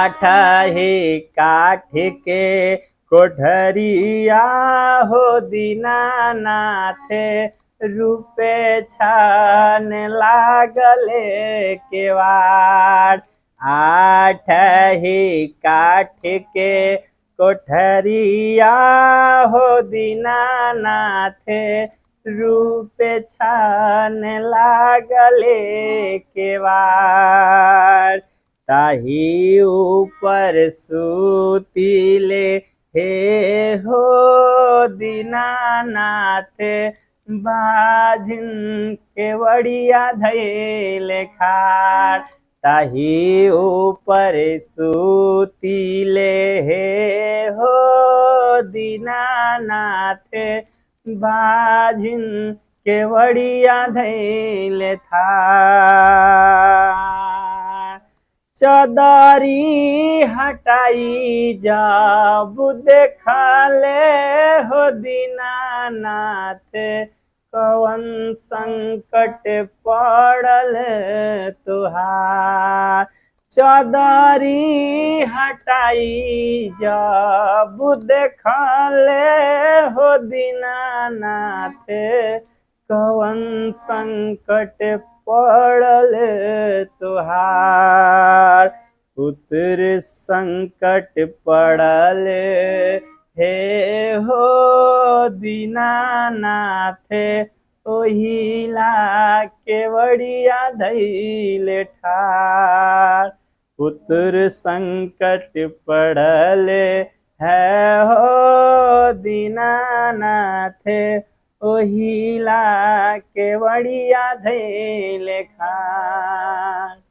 आठही काठ के कोठरिया हो दीनानाथ रूपे छान लागले केवाड़। आठही काठ के कोठरिया हो दीनानाथ रूपे छान लागले केवाड़। ताही ऊपर सुतीले हे हो दीनानाथ बाजिन केवड़िया धैले खाड़। ताही ऊपर सुतीले हे हो दीनानाथ बाजिन केवड़िया धैले था। चदरी हटाई जब देखले हो दीनानाथ कवन संकट पड़ल तुहार। चदरी हटाई जब देखले हो दीनानाथ कवन संकट पड़ल तुहार। पुत्र संकट पड़ल हे हो दीनानाथ ओहिला केवड़िया धैले ठार। पुत्र संकट पड़ल है हो दीनानाथ ओहिला केवड़िया धैले खाड़।